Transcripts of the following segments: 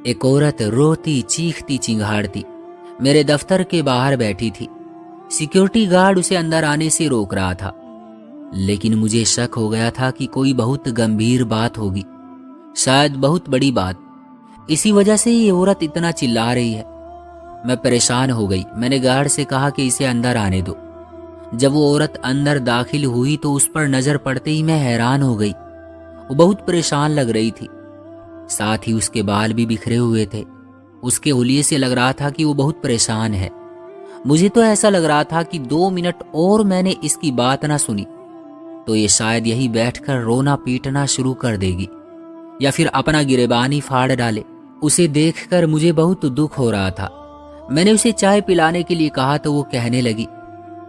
एक औरत रोती चीखती चिंघाड़ती मेरे दफ्तर के बाहर बैठी थी। सिक्योरिटी गार्ड उसे अंदर आने से रोक रहा था, लेकिन मुझे शक हो गया था कि कोई बहुत गंभीर बात होगी, शायद बहुत बड़ी बात। इसी वजह से ये औरत इतना चिल्ला रही है। मैं परेशान हो गई। मैंने गार्ड से कहा कि इसे अंदर आने दो। जब वो औरत अंदर दाखिल हुई तो उस पर नजर पड़ते ही मैं हैरान हो गई। वो बहुत परेशान लग रही थी, साथ ही उसके बाल भी बिखरे हुए थे। उसके हुलिये से लग रहा था कि वो बहुत परेशान है। मुझे तो ऐसा लग रहा था कि 2 मिनट और मैंने इसकी बात ना सुनी तो ये शायद यही बैठकर रोना पीटना शुरू कर देगी या फिर अपना गिरेबान ही फाड़ डाले। उसे देखकर मुझे बहुत दुख हो रहा था। मैंने उसे चाय पिलाने के लिए कहा तो वो कहने लगी,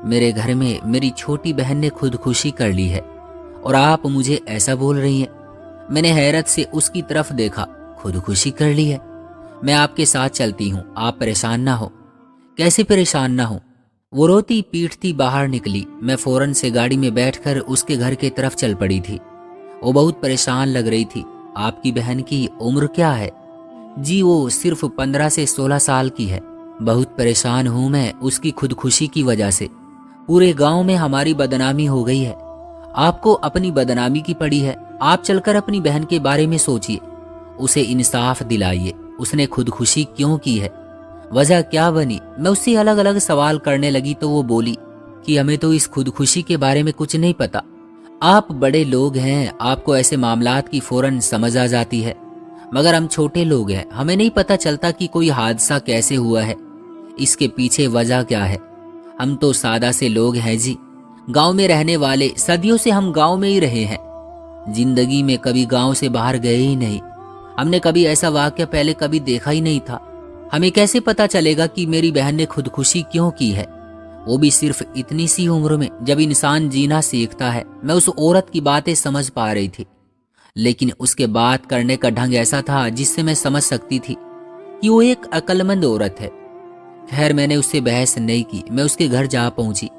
मेरे घर में मेरी छोटी बहन ने खुदकुशी कर ली है और आप मुझे ऐसा बोल रही हैं। मैंने हैरत से उसकी तरफ देखा। खुदकुशी कर ली है? मैं आपके साथ चलती हूँ, आप परेशान ना हो। कैसे परेशान ना हो? वो रोती पीटती बाहर निकली। मैं फौरन से गाड़ी में बैठकर उसके घर के तरफ चल पड़ी थी। वो बहुत परेशान लग रही थी। आपकी बहन की उम्र क्या है? जी वो सिर्फ 15 से 16 साल की है। बहुत परेशान हूँ मैं उसकी खुदकुशी की वजह से। पूरे गांव में हमारी बदनामी हो गई है। आपको अपनी बदनामी की पड़ी है। आप चलकर अपनी बहन के बारे में सोचिए, उसे इंसाफ दिलाइए। उसने खुदकुशी क्यों की है? वजह क्या बनी? मैं उससे अलग अलग सवाल करने लगी तो वो बोली कि हमें तो इस खुदकुशी के बारे में कुछ नहीं पता। आप बड़े लोग हैं, आपको ऐसे मामलात की फौरन समझ आ जाती है, मगर हम छोटे लोग हैं, हमें नहीं पता चलता कि कोई हादसा कैसे हुआ है, इसके पीछे वजह क्या है। हम तो सादा से लोग हैं जी, गांव में रहने वाले। सदियों से हम गांव में ही रहे हैं, जिंदगी में कभी गांव से बाहर गए ही नहीं। हमने कभी ऐसा वाकया पहले कभी देखा ही नहीं था। हमें कैसे पता चलेगा कि मेरी बहन ने खुदकुशी क्यों की है, वो भी सिर्फ इतनी सी उम्र में, जब इंसान जीना सीखता है। मैं उस औरत की बातें समझ पा रही थी, लेकिन उसके बात करने का ढंग ऐसा था जिससे मैं समझ सकती थी कि वो एक अक्लमंद औरत है। खैर मैंने उससे बहस नहीं की। मैं उसके घर जा पहुंची।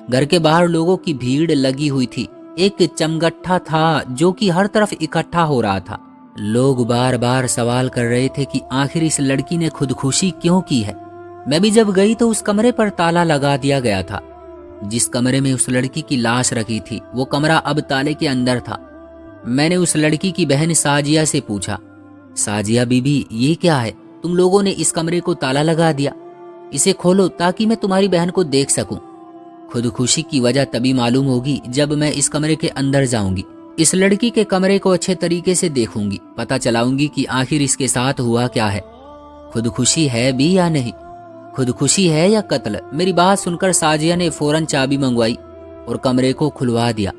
घर के बाहर लोगों की भीड़ लगी हुई थी। एक चमगट्ठा था जो कि हर तरफ इकट्ठा हो रहा था। लोग बार बार सवाल कर रहे थे कि आखिर इस लड़की ने खुदकुशी क्यों की है। मैं भी जब गई तो उस कमरे पर ताला लगा दिया गया था। जिस कमरे में उस लड़की की लाश रखी थी वो कमरा अब ताले के अंदर था। मैंने उस लड़की की बहन साजिया से पूछा, साजिया बीबी ये क्या है? तुम लोगों ने इस कमरे को ताला लगा दिया, इसे खोलो ताकि मैं तुम्हारी बहन को देख सकूं। खुदकुशी की वजह तभी मालूम होगी जब मैं इस कमरे के अंदर जाऊंगी, इस लड़की के कमरे को अच्छे तरीके से देखूंगी, पता चलाऊंगी कि आखिर इसके साथ हुआ क्या है। खुदकुशी है भी या नहीं, खुदकुशी है या कत्ल। मेरी बात सुनकर साजिया ने फौरन चाबी मंगवाई और कमरे को खुलवा दिया।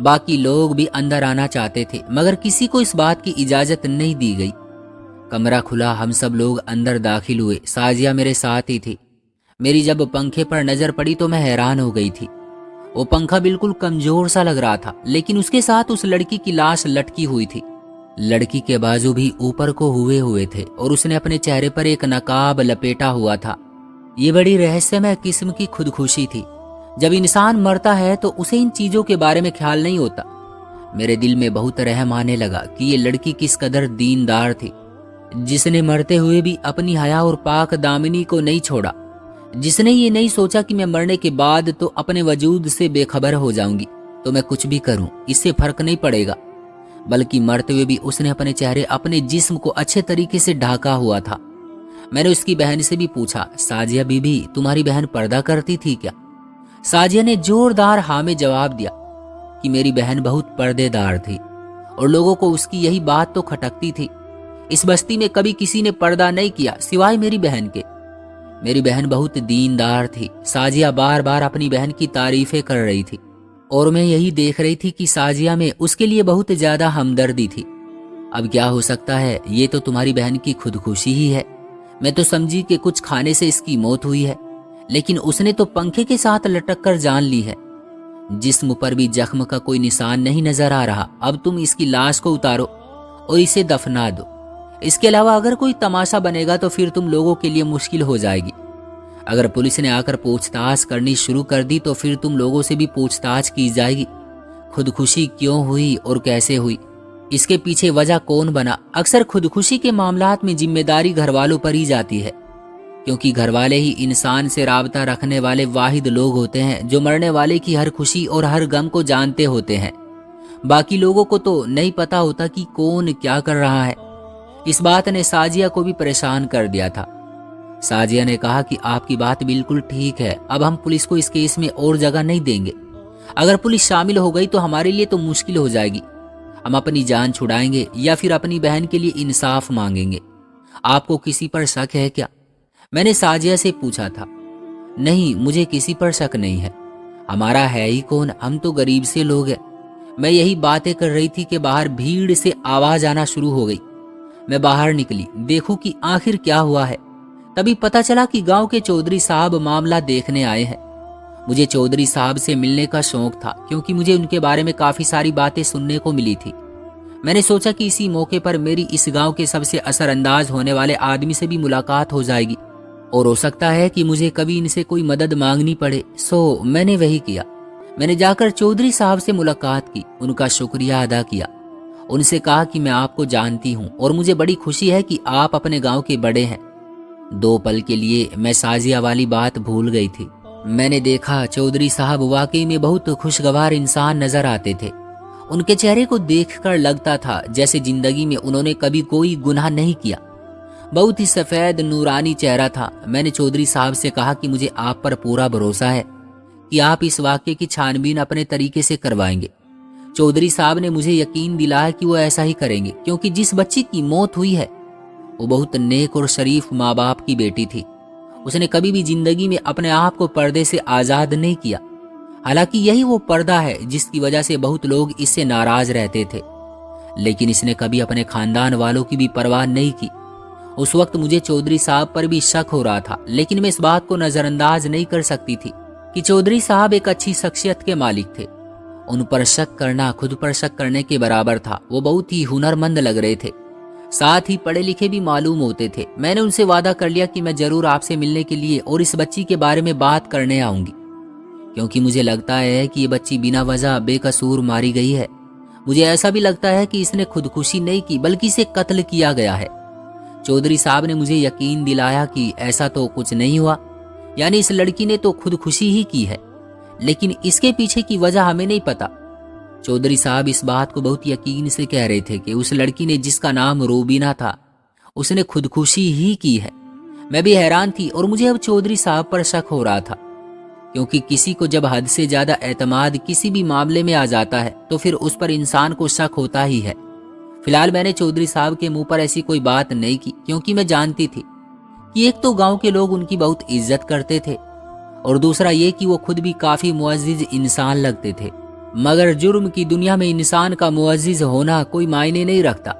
बाकी लोग भी अंदर आना चाहते थे, मगर किसी को इस बात की इजाजत नहीं दी गई। कमरा खुला, हम सब लोग अंदर दाखिल हुए। साजिया मेरे साथ ही थी। मेरी जब पंखे पर नजर पड़ी तो मैं हैरान हो गई थी। वो पंखा बिल्कुल कमजोर सा लग रहा था, लेकिन उसके साथ उस लड़की की लाश लटकी हुई थी। लड़की के बाजू भी ऊपर को हुए हुए थे और उसने अपने चेहरे पर एक नकाब लपेटा हुआ था। ये बड़ी रहस्यमय किस्म की खुदकुशी थी। जब इंसान मरता है तो उसे इन चीजों के बारे में ख्याल नहीं होता। मेरे दिल में बहुत रहम आने लगा कि ये लड़की किस कदर दीनदार थी, जिसने मरते हुए भी अपनी हया और पाक दामिनी को नहीं छोड़ा, जिसने ये नहीं सोचा कि मैं मरने के बाद तो अपने वजूद से बेखबर हो जाऊंगी, तो मैं कुछ भी करूं इससे फर्क नहीं पड़ेगा, बल्कि मरते हुए भी उसने अपने चेहरे अपने जिस्म को अच्छे तरीके से ढाका हुआ था। मैंने उसकी बहन से भी पूछा, साजिया बीबी तुम्हारी बहन पर्दा करती थी क्या? साजिया ने जोरदार हाँ में जवाब दिया कि मेरी बहन बहुत पर्देदार थी और लोगों को उसकी यही बात तो खटकती थी। इस बस्ती में कभी किसी ने पर्दा नहीं किया सिवाय मेरी बहन के। मेरी बहन बहुत दीनदार थी। साजिया बार बार अपनी बहन की तारीफें कर रही थी और मैं यही देख रही थी कि साजिया में उसके लिए बहुत ज्यादा हमदर्दी थी। अब क्या हो सकता है, ये तो तुम्हारी बहन की खुदकुशी ही है। मैं तो समझी कि कुछ खाने से इसकी मौत हुई है, लेकिन उसने तो पंखे के साथ लटक कर जान ली है। जिस्म पर भी जख्म का कोई निशान नहीं नजर आ रहा। अब तुम इसकी लाश को उतारो और इसे दफना दो। इसके अलावा अगर कोई तमाशा बनेगा तो फिर तुम लोगों के लिए मुश्किल हो जाएगी। अगर पुलिस ने आकर पूछताछ करनी शुरू कर दी तो फिर तुम लोगों से भी पूछताछ की जाएगी। खुदकुशी क्यों हुई और कैसे हुई, इसके पीछे वजह कौन बना? अक्सर खुदकुशी के मामलात में जिम्मेदारी घर वालों पर ही जाती है, क्योंकि घर वाले ही इंसान से राबता रखने वाले वाहिद लोग होते हैं जो मरने वाले की हर खुशी और हर गम को जानते होते हैं। बाकी लोगों को तो नहीं पता होता कि कौन क्या कर रहा है। इस बात ने साजिया को भी परेशान कर दिया था। साजिया ने कहा कि आपकी बात बिल्कुल ठीक है, अब हम पुलिस को इस केस में और जगह नहीं देंगे। अगर पुलिस शामिल हो गई तो हमारे लिए तो मुश्किल हो जाएगी। हम अपनी जान छुड़ाएंगे या फिर अपनी बहन के लिए इंसाफ मांगेंगे। आपको किसी पर शक है क्या? मैंने साजिया से पूछा था। नहीं, मुझे किसी पर शक नहीं है। हमारा है ही कौन, हम तो गरीब से लोग हैं। मैं यही बातें कर रही थी कि बाहर भीड़ से आवाज आना शुरू हो गई। मैं बाहर निकली, देखूं कि आखिर क्या हुआ है। तभी पता चला कि गांव के चौधरी साहब मामला देखने आए हैं। मुझे चौधरी साहब से मिलने का शौक था, क्योंकि मुझे उनके बारे में काफी सारी बातें सुनने को मिली थी। मैंने सोचा कि इसी मौके पर मेरी इस गांव के सबसे असरअंदाज होने वाले आदमी से भी मुलाकात हो जाएगी और हो सकता है कि मुझे कभी इनसे कोई मदद मांगनी पड़े। सो मैंने वही किया। मैंने जाकर चौधरी साहब से मुलाकात की, उनका शुक्रिया अदा किया। उनसे कहा कि मैं आपको जानती हूँ और मुझे बड़ी खुशी है कि आप अपने गांव के बड़े हैं। 2 पल के लिए मैं साजिया वाली बात भूल गई थी। मैंने देखा चौधरी साहब वाकई में बहुत खुशगवार इंसान नजर आते थे। उनके चेहरे को देखकर लगता था जैसे जिंदगी में उन्होंने कभी कोई गुनाह नहीं किया। बहुत ही सफेद नूरानी चेहरा था। मैंने चौधरी साहब से कहा कि मुझे आप पर पूरा भरोसा है कि आप इस वाकये की छानबीन अपने तरीके से करवाएंगे। चौधरी साहब ने मुझे यकीन दिलाया कि वो ऐसा ही करेंगे, क्योंकि जिस बच्ची की मौत हुई है वो बहुत नेक और शरीफ माँ बाप की बेटी थी। उसने कभी भी जिंदगी में अपने आप को पर्दे से आजाद नहीं किया। हालांकि यही वो पर्दा है जिसकी वजह से बहुत लोग इससे नाराज रहते थे, लेकिन इसने कभी अपने खानदान वालों की भी परवाह नहीं की। उस वक्त मुझे चौधरी साहब पर भी शक हो रहा था, लेकिन मैं इस बात को नजरअंदाज नहीं कर सकती थी कि चौधरी साहब एक अच्छी शख्सियत के मालिक थे। उन पर शक करना खुद पर शक करने के बराबर था। वो बहुत ही हुनरमंद लग रहे थे, साथ ही पढ़े लिखे भी मालूम होते थे। मैंने उनसे वादा कर लिया कि मैं जरूर आपसे मिलने के लिए और इस बच्ची के बारे में बात करने आऊंगी, क्योंकि मुझे लगता है कि ये बच्ची बिना वजह बेकसूर मारी गई है। मुझे ऐसा भी लगता है कि इसने खुदकुशी नहीं की बल्कि इसे कत्ल किया गया है। चौधरी साहब ने मुझे यकीन दिलाया कि ऐसा तो कुछ नहीं हुआ, यानी इस लड़की ने तो खुदकुशी ही की है, लेकिन इसके पीछे की वजह हमें नहीं पता। चौधरी साहब इस बात को बहुत यकीन से कह रहे थे कि उस लड़की ने जिसका नाम रूबीना था उसने खुदकुशी ही की है। मैं भी हैरान थी और मुझे अब चौधरी साहब पर शक हो रहा था, क्योंकि किसी को जब हद से ज्यादा एतमाद किसी भी मामले में आ जाता है तो फिर उस पर इंसान को शक होता ही है। फिलहाल मैंने चौधरी साहब के मुंह पर ऐसी कोई बात नहीं की, क्योंकि मैं जानती थी कि एक तो गांव के लोग उनकी बहुत इज्जत करते थे और दूसरा ये कि वो खुद भी काफी मुअज्जिज इंसान लगते थे। मगर जुर्म की दुनिया में इंसान का मुअज्जिज होना कोई मायने नहीं रखता।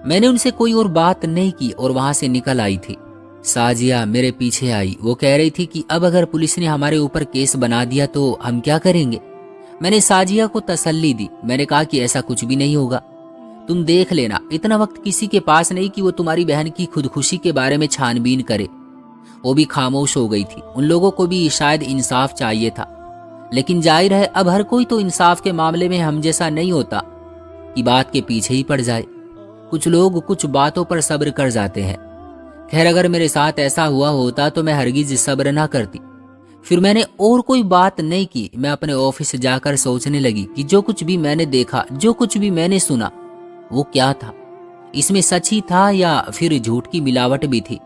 मैंने उनसे कोई और बात नहीं की और वहां से निकल आई थी। साजिया मेरे पीछे आई। वो कह रही थी कि अब अगर पुलिस ने हमारे ऊपर केस बना दिया तो हम क्या करेंगे। मैंने साजिया को तसल्ली दी। मैंने कहा कि ऐसा कुछ भी नहीं होगा, तुम देख लेना। इतना वक्त किसी के पास नहीं कि वो तुम्हारी बहन की खुदकुशी के बारे में छानबीन करे। वो भी खामोश हो गई थी। उन लोगों को भी शायद इंसाफ चाहिए था, लेकिन जाहिर है अब हर कोई तो इंसाफ के मामले में हम जैसा नहीं होता कि बात के पीछे ही पड़ जाए। कुछ लोग कुछ बातों पर सब्र कर जाते हैं। खैर, अगर मेरे साथ ऐसा हुआ होता तो मैं हरगिज सब्र ना करती। फिर मैंने और कोई बात नहीं की। मैं अपने ऑफिस जाकर सोचने लगी कि जो कुछ भी मैंने देखा, जो कुछ भी मैंने सुना, वो क्या था। इसमें सच ही था या फिर झूठ की मिलावट भी थी।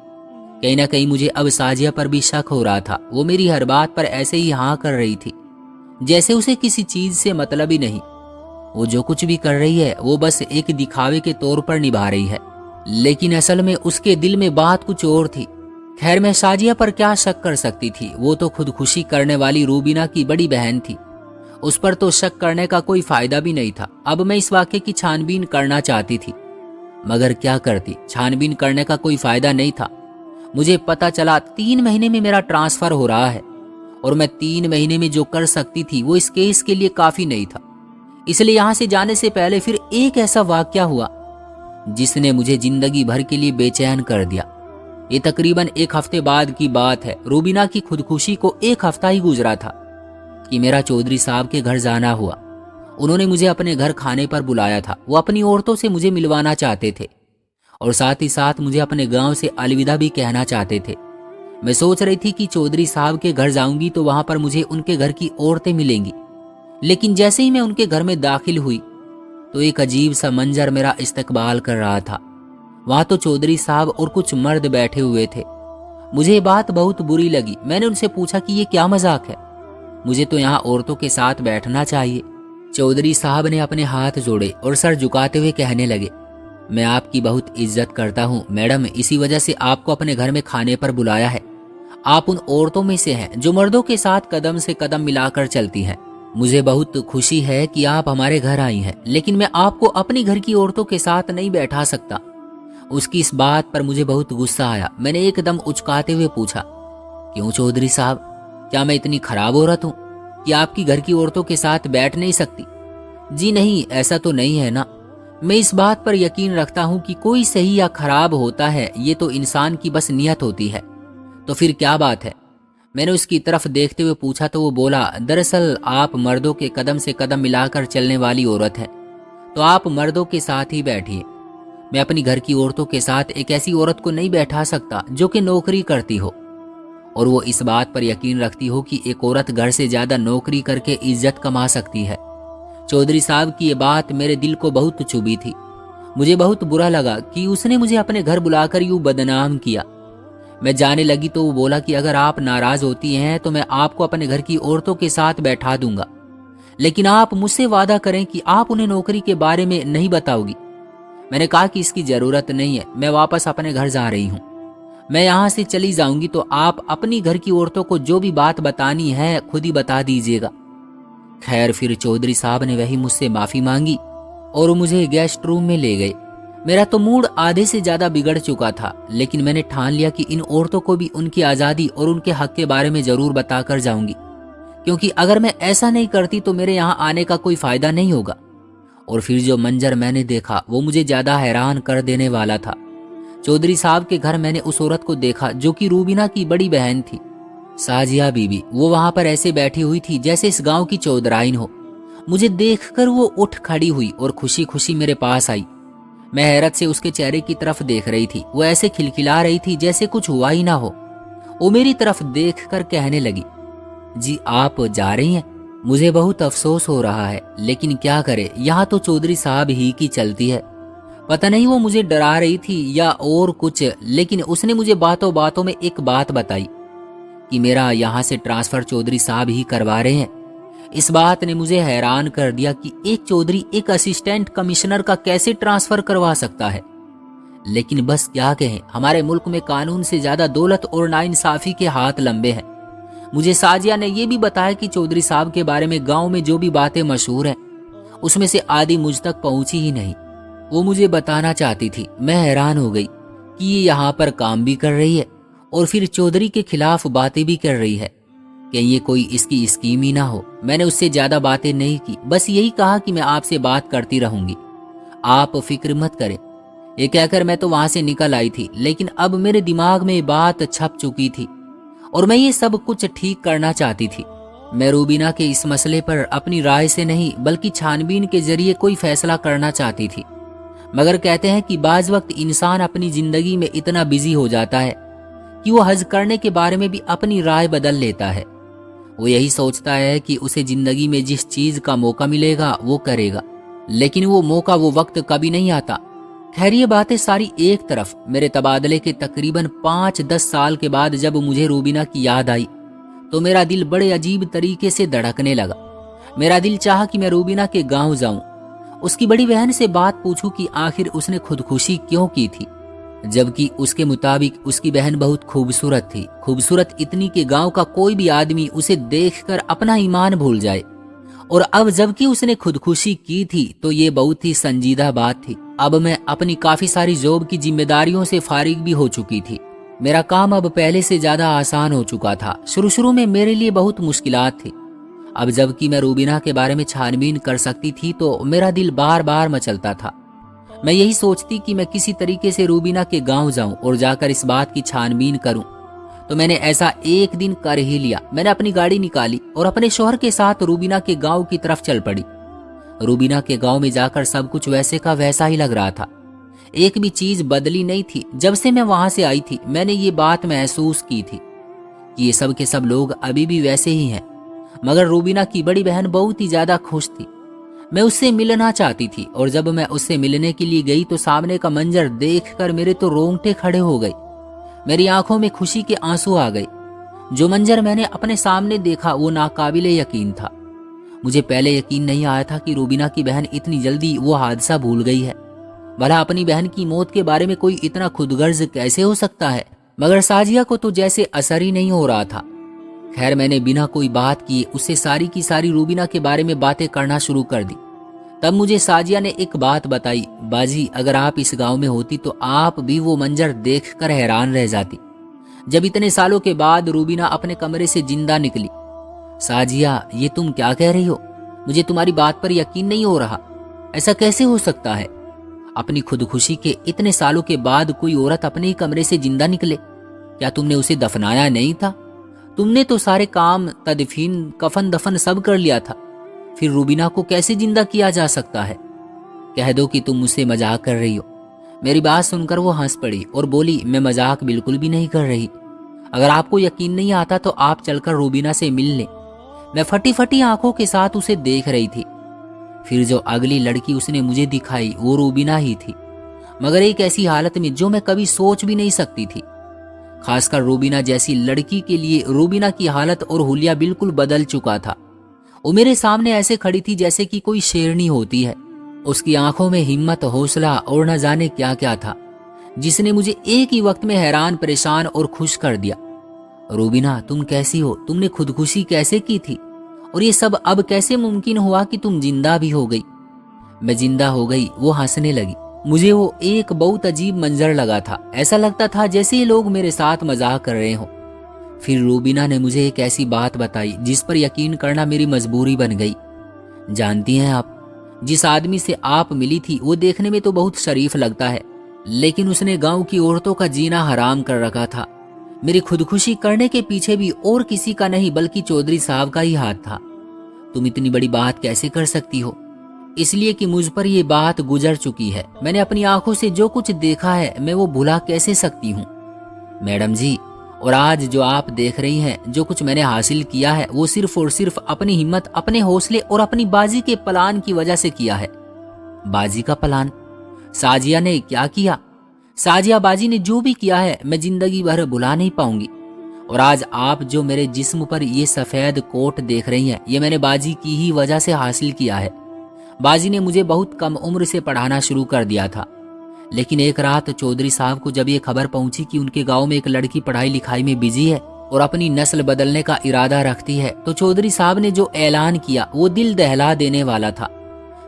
कहीं ना कहीं मुझे अब साजिया पर भी शक हो रहा था। वो मेरी हर बात पर ऐसे ही हाँ कर रही थी, जैसे उसे किसी चीज से मतलब ही नहीं। वो जो कुछ भी कर रही है वो बस एक दिखावे के तौर पर निभा रही है, लेकिन असल में उसके दिल में बात कुछ और थी। खैर, मैं साजिया पर क्या शक कर सकती थी। वो तो खुदकुशी करने वाली रूबीना की बड़ी बहन थी। उस पर तो शक करने का कोई फायदा भी नहीं था। अब मैं इस वाकये की छानबीन करना चाहती थी, मगर क्या करती। छानबीन करने का कोई फायदा नहीं था। मुझे पता चला 3 महीने में मेरा ट्रांसफर हो रहा है और मैं 3 महीने में जो कर सकती थी वो इस केस के लिए काफी नहीं था। इसलिए यहां से जाने से पहले फिर एक ऐसा वाकया हुआ जिसने मुझे जिंदगी भर के लिए बेचैन कर दिया। ये तकरीबन 1 हफ्ते बाद की बात है। रूबीना की खुदकुशी को 1 हफ्ता ही गुजरा था कि मेरा चौधरी साहब के घर जाना हुआ उन्होंने मुझे अपने घर खाने पर बुलाया था। वो अपनी औरतों से मुझे मिलवाना चाहते थे और साथ ही साथ मुझे अपने गांव से अलविदा भी कहना चाहते थे। मैं सोच रही थी कि चौधरी साहब के घर जाऊंगी तो वहां पर मुझे उनके घर की औरतें मिलेंगी, लेकिन जैसे ही मैं उनके घर में दाखिल हुई तो एक अजीब सा मंजर मेरा इस्तकबाल कर रहा था। वहां तो चौधरी साहब और कुछ मर्द बैठे हुए थे। मुझे ये बात बहुत बुरी लगी। मैंने उनसे पूछा कि ये क्या मजाक है, मुझे तो यहाँ औरतों के साथ बैठना चाहिए। चौधरी साहब ने अपने हाथ जोड़े और सर झुकाते हुए कहने लगे, मैं आपकी बहुत इज्जत करता हूँ मैडम, इसी वजह से आपको अपने घर में खाने पर बुलाया है। आप उन औरतों में से हैं जो मर्दों के साथ कदम से कदम मिलाकर चलती हैं। मुझे बहुत खुशी है कि आप हमारे घर आई हैं, लेकिन मैं आपको अपनी घर की औरतों के साथ नहीं बैठा सकता। उसकी इस बात पर मुझे बहुत गुस्सा आया। मैंने एकदम उचकाते हुए पूछा, क्यों चौधरी साहब, क्या मैं इतनी खराब औरत हूँ कि आपकी घर की औरतों के साथ बैठ नहीं सकती? जी नहीं, ऐसा तो नहीं है ना। मैं इस बात पर यकीन रखता हूँ कि कोई सही या खराब होता है, ये तो इंसान की बस नियत होती है। तो फिर क्या बात है? मैंने उसकी तरफ देखते हुए पूछा तो वो बोला, दरअसल आप मर्दों के कदम से कदम मिलाकर चलने वाली औरत हैं, तो आप मर्दों के साथ ही बैठिए। मैं अपनी घर की औरतों के साथ एक ऐसी औरत को नहीं बैठा सकता जो कि नौकरी करती हो और वो इस बात पर यकीन रखती हो कि एक औरत घर से ज्यादा नौकरी करके इज्जत कमा सकती है। चौधरी साहब की ये बात मेरे दिल को बहुत चुभी थी। मुझे बहुत बुरा लगा कि उसने मुझे अपने घर बुलाकर यूं बदनाम किया। मैं जाने लगी तो वो बोला कि अगर आप नाराज होती हैं तो मैं आपको अपने घर की औरतों के साथ बैठा दूंगा, लेकिन आप मुझसे वादा करें कि आप उन्हें नौकरी के बारे में नहीं बताओगी। मैंने कहा कि इसकी जरूरत नहीं है, मैं वापस अपने घर जा रही हूँ। मैं यहाँ से चली जाऊंगी तो आप अपनी घर की औरतों को जो भी बात बतानी है खुद ही बता दीजिएगा। खैर, फिर चौधरी साहब ने वही मुझसे माफी मांगी और मुझे गेस्ट रूम में ले गए। मेरा तो मूड आधे से ज्यादा बिगड़ चुका था, लेकिन मैंने ठान लिया कि इन औरतों को भी उनकी आजादी और उनके हक के बारे में जरूर बताकर जाऊंगी, क्योंकि अगर मैं ऐसा नहीं करती तो मेरे यहाँ आने का कोई फायदा नहीं होगा। और फिर जो मंजर मैंने देखा वो मुझे ज्यादा हैरान कर देने वाला था। चौधरी साहब के घर मैंने उस औरत को देखा जो कि रूबीना की बड़ी बहन थी, साजिया बीबी। वो वहां पर ऐसे बैठी हुई थी जैसे इस गांव की चौधराइन हो। मुझे देखकर वो उठ खड़ी हुई और खुशी खुशी मेरे पास आई। मैं हैरत से उसके चेहरे की तरफ देख रही थी। वो ऐसे खिलखिला रही थी जैसे कुछ हुआ ही ना हो। वो मेरी तरफ देखकर कहने लगी, जी आप जा रही हैं? मुझे बहुत अफसोस हो रहा है, लेकिन क्या करे, यहाँ तो चौधरी साहब ही की चलती है। पता नहीं वो मुझे डरा रही थी या और कुछ, लेकिन उसने मुझे बातों बातों में एक बात बताई कि मेरा यहाँ से ट्रांसफर चौधरी साहब ही करवा रहे हैं। इस बात ने मुझे हैरान कर दिया कि एक चौधरी एक असिस्टेंट कमिश्नर का कैसे ट्रांसफर करवा सकता है। लेकिन बस क्या कहें, हमारे मुल्क में कानून से ज्यादा दौलत और नाइंसाफी के हाथ लंबे हैं। मुझे साजिया ने यह भी बताया कि चौधरी साहब के बारे में गांव में जो भी बातें मशहूर हैं उसमें से आधी मुझ तक पहुंची ही नहीं। वो मुझे बताना चाहती थी। मैं हैरान हो गई कि ये यहाँ पर काम भी कर रही है और फिर चौधरी के खिलाफ बातें भी कर रही है। कि ये कोई इसकी स्कीम ही ना हो। मैंने उससे ज्यादा बातें नहीं की, बस यही कहा कि मैं आपसे बात करती रहूंगी, आप फिक्र मत करें। ये कहकर मैं तो वहां से निकल आई थी, लेकिन अब मेरे दिमाग में बात छप चुकी थी और मैं ये सब कुछ ठीक करना चाहती थी। मैं रूबीना के इस मसले पर अपनी राय से नहीं बल्कि छानबीन के जरिए कोई फैसला करना चाहती थी। मगर कहते हैं कि बाज वक्त इंसान अपनी जिंदगी में इतना बिजी हो जाता है कि वो हज करने के बारे में भी अपनी राय बदल लेता है। वो यही सोचता है कि उसे जिंदगी में जिस चीज का मौका मिलेगा वो करेगा, लेकिन वो मौका वो वक्त कभी नहीं आता। खैर, ये बातें सारी एक तरफ, मेरे तबादले के तकरीबन 5-10 साल के बाद जब मुझे रूबीना की याद आई तो मेरा दिल बड़े अजीब तरीके से धड़कने लगा। मेरा दिल चाहा कि मैं रूबीना के गांव जाऊं, उसकी बड़ी बहन से बात पूछूं कि आखिर उसने खुदकुशी क्यों की थी, जबकि उसके मुताबिक उसकी बहन बहुत खूबसूरत थी। खूबसूरत इतनी कि गांव का कोई भी आदमी उसे देखकर अपना ईमान भूल जाए। और अब जबकि उसने खुदकुशी की थी तो ये बहुत ही संजीदा बात थी। अब मैं अपनी काफी सारी जॉब की जिम्मेदारियों से फारिग भी हो चुकी थी। मेरा काम अब पहले से ज्यादा आसान हो चुका था। शुरू में मेरे लिए बहुत मुश्किलात थी। अब जबकि मैं रूबीना के बारे में छानबीन कर सकती थी तो मेरा दिल बार बार मचलता था। मैं यही सोचती कि मैं किसी तरीके से रूबीना के गांव जाऊं और जाकर इस बात की छानबीन करूं। तो मैंने ऐसा एक दिन कर ही लिया। मैंने अपनी गाड़ी निकाली और अपने शौहर के साथ रूबीना के गांव की तरफ चल पड़ी। रूबीना के गांव में जाकर सब कुछ वैसे का वैसा ही लग रहा था। एक भी चीज बदली नहीं थी। जब से मैं वहां से आई थी मैंने ये बात महसूस की थी कि ये सब के सब लोग अभी भी वैसे ही हैं, मगर रूबीना की बड़ी बहन बहुत ही ज्यादा खुश थी। मैं उससे मिलना चाहती थी और जब मैं उससे मिलने के लिए गई तो सामने का मंजर देखकर मेरे तो रोंगटे खड़े हो गए। मेरी आंखों में खुशी के आंसू आ गए। जो मंजर मैंने अपने सामने देखा वो नाकाबिले यकीन था। मुझे पहले यकीन नहीं आया था कि रूबीना की बहन इतनी जल्दी वो हादसा भूल गई है। भला अपनी बहन की मौत के बारे में कोई इतना खुदगर्ज कैसे हो सकता है, मगर साजिया को तो जैसे असर ही नहीं हो रहा था। खैर मैंने बिना कोई बात किए उससे सारी की सारी रूबीना के बारे में बातें करना शुरू कर दी। तब मुझे साजिया ने एक बात बताई, बाजी अगर आप इस गांव में होती तो आप भी वो मंजर देखकर हैरान रह जाती जब इतने सालों के बाद रूबीना अपने कमरे से जिंदा निकली। साजिया ये तुम क्या कह रही हो? मुझे तुम्हारी बात पर यकीन नहीं हो रहा। ऐसा कैसे हो सकता है? अपनी खुदकुशी के इतने सालों के बाद कोई औरत अपने ही कमरे से जिंदा निकले? क्या तुमने उसे दफनाया नहीं था? तुमने तो सारे काम, तदफीन, कफन दफन सब कर लिया था। फिर रूबीना को कैसे जिंदा किया जा सकता है? कह दो कि तुम मुझसे मजाक कर रही हो। मेरी बात सुनकर वो हंस पड़ी और बोली, मैं मजाक बिल्कुल भी नहीं कर रही। अगर आपको यकीन नहीं आता तो आप चलकर रूबीना से मिल लें। मैं फटी फटी आंखों के साथ उसे देख रही थी। फिर जो अगली लड़की उसने मुझे दिखाई वो रूबीना ही थी, मगर एक ऐसी हालत में जो मैं कभी सोच भी नहीं सकती थी। खासकर रूबीना जैसी लड़की के लिए रूबीना की हालत और हुलिया बिल्कुल बदल चुका था। वो मेरे सामने ऐसे खड़ी थी जैसे कि कोई शेरनी होती है। उसकी आंखों में हिम्मत, हौसला और न जाने क्या क्या था, जिसने मुझे एक ही वक्त में हैरान, परेशान और खुश कर दिया। रूबीना तुम कैसी हो? तुमने खुदकुशी कैसे की थी? और ये सब अब कैसे मुमकिन हुआ कि तुम जिंदा भी हो गई? मैं जिंदा हो गई? वो हंसने लगी। मुझे वो एक बहुत अजीब मंजर लगा था। ऐसा लगता था जैसे ये लोग मेरे साथ मजाक कर रहे हों। फिर रूबीना ने मुझे एक ऐसी बात बताई जिस पर यकीन करना मेरी मजबूरी बन गई। जानती हैं आप, जिस आदमी से आप मिली थी वो देखने में तो बहुत शरीफ लगता है, लेकिन उसने गांव की औरतों का जीना हराम कर रखा था। मेरी खुदकुशी करने के पीछे भी और किसी का नहीं बल्कि चौधरी साहब का ही हाथ था। तुम इतनी बड़ी बात कैसे कर सकती हो? इसलिए कि मुझ पर यह बात गुजर चुकी है। मैंने अपनी आंखों से जो कुछ देखा है मैं वो भुला कैसे सकती हूँ मैडम जी। और आज जो आप देख रही हैं, जो कुछ मैंने हासिल किया है वो सिर्फ और सिर्फ अपनी हिम्मत, अपने हौसले और अपनी बाजी के प्लान की वजह से किया है। बाजी का प्लान? साजिया ने क्या किया? साजिया बाजी ने जो भी किया है मैं जिंदगी भर भुला नहीं पाऊंगी। और आज आप जो मेरे जिस्म पर ये सफेद कोट देख रही हैं, ये मैंने बाजी की ही वजह से हासिल किया है। बाजी ने मुझे बहुत कम उम्र से पढ़ाना शुरू कर दिया था, लेकिन एक रात चौधरी साहब को जब ये खबर पहुंची कि उनके गांव में एक लड़की पढ़ाई लिखाई में बिजी है और अपनी नस्ल बदलने का इरादा रखती है, तो चौधरी साहब ने जो ऐलान किया वो दिल दहला देने वाला था।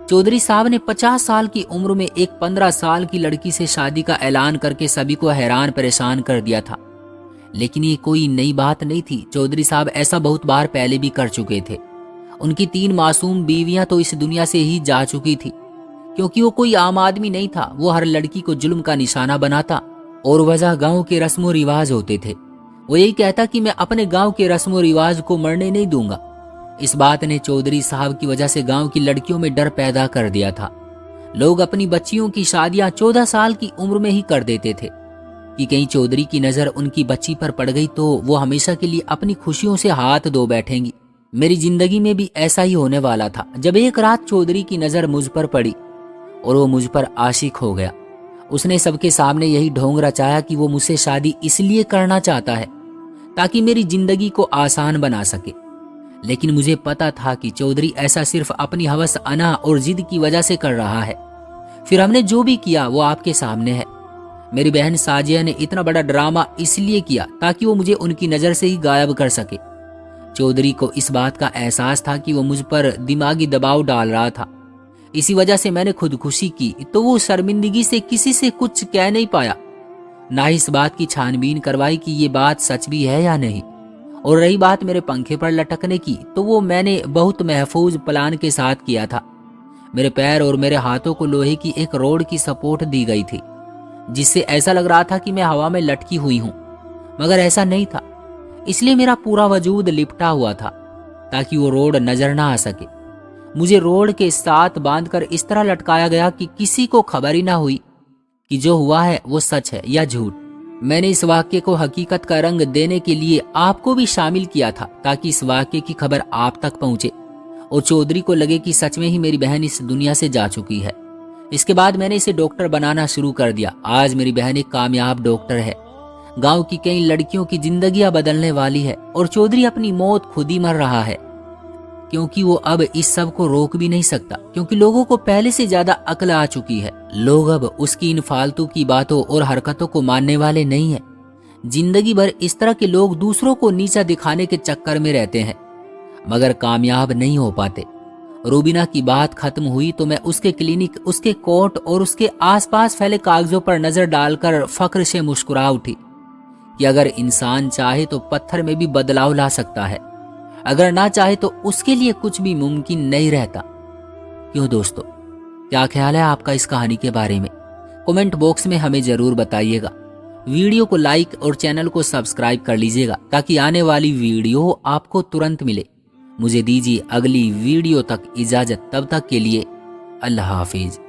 चौधरी साहब ने 50 साल की उम्र में एक 15 साल की लड़की से शादी का ऐलान करके सभी को हैरान परेशान कर दिया था। लेकिन ये कोई नई बात नहीं थी। चौधरी साहब ऐसा बहुत बार पहले भी कर चुके थे। उनकी 3 मासूम बीवियां तो इस दुनिया से ही जा चुकी थी, क्योंकि वो कोई आम आदमी नहीं था। वो हर लड़की को जुल्म का निशाना बनाता और वजह गांव के रस्मों रिवाज होते थे। वो यही कहता कि मैं अपने गांव के रस्मों रिवाज को मरने नहीं दूंगा। इस बात ने चौधरी साहब की वजह से गांव की लड़कियों में डर पैदा कर दिया था। लोग अपनी बच्चियों की शादियां 14 साल की उम्र में ही कर देते थे कि कहीं चौधरी की नजर उनकी बच्ची पर पड़ गई तो वो हमेशा के लिए अपनी खुशियों से हाथ धो बैठेंगी। मेरी जिंदगी में भी ऐसा ही होने वाला था, जब एक रात चौधरी की नजर मुझ पर पड़ी और वो मुझ पर आशिक हो गया। उसने सबके सामने यही ढोंग रचाया कि वो मुझसे शादी इसलिए करना चाहता है ताकि मेरी जिंदगी को आसान बना सके। लेकिन मुझे पता था कि चौधरी ऐसा सिर्फ अपनी हवस, अना और जिद की वजह से कर रहा है। फिर हमने जो भी किया वो आपके सामने है। मेरी बहन साजिया ने इतना बड़ा ड्रामा इसलिए किया ताकि वो मुझे उनकी नजर से ही गायब कर सके। चौधरी को इस बात का एहसास था कि वो मुझ पर दिमागी दबाव डाल रहा था। इसी वजह से मैंने खुदकुशी की तो वो शर्मिंदगी से किसी से कुछ कह नहीं पाया, ना इस बात की छानबीन करवाई कि ये बात सच भी है या नहीं। और रही बात मेरे पंखे पर लटकने की, तो वो मैंने बहुत महफूज प्लान के साथ किया था। मेरे पैर और मेरे हाथों को लोहे की एक रोड की सपोर्ट दी गई थी, जिससे ऐसा लग रहा था कि मैं हवा में लटकी हुई हूं, मगर ऐसा नहीं था। इसलिए मेरा पूरा वजूद लिपटा हुआ था ताकि वो रोड नजर ना आ सके। मुझे रोड के साथ बांधकर इस तरह लटकाया गया कि किसी को खबर ही ना हुई कि जो हुआ है वो सच है या झूठ। मैंने इस वाक्य को हकीकत का रंग देने के लिए आपको भी शामिल किया था, ताकि इस वाक्य की खबर आप तक पहुंचे और चौधरी को लगे कि सच में ही मेरी बहन इस दुनिया से जा चुकी है। इसके बाद मैंने इसे डॉक्टर बनाना शुरू कर दिया। आज मेरी बहन एक कामयाब डॉक्टर है, गांव की कई लड़कियों की जिंदगियां बदलने वाली है, और चौधरी अपनी मौत खुद ही मर रहा है, क्योंकि वो अब इस सब को रोक भी नहीं सकता, क्योंकि लोगों को पहले से ज्यादा अक्ल आ चुकी है। लोग अब उसकी इन फालतू की बातों और हरकतों को मानने वाले नहीं हैं। जिंदगी भर इस तरह के लोग दूसरों को नीचा दिखाने के चक्कर में रहते हैं, मगर कामयाब नहीं हो पाते। रूबीना की बात खत्म हुई तो मैं उसके क्लिनिक, उसके कोर्ट और उसके आसपास फैले कागजों पर नजर डालकर फख्र से मुस्कुरा उठी कि अगर इंसान चाहे तो पत्थर में भी बदलाव ला सकता है, अगर ना चाहे तो उसके लिए कुछ भी मुमकिन नहीं रहता। क्यों दोस्तों, क्या ख्याल है आपका इस कहानी के बारे में? कमेंट बॉक्स में हमें जरूर बताइएगा। वीडियो को लाइक और चैनल को सब्सक्राइब कर लीजिएगा ताकि आने वाली वीडियो आपको तुरंत मिले। मुझे दीजिए अगली वीडियो तक इजाजत, तब तक के लिए अल्लाह हाफिज।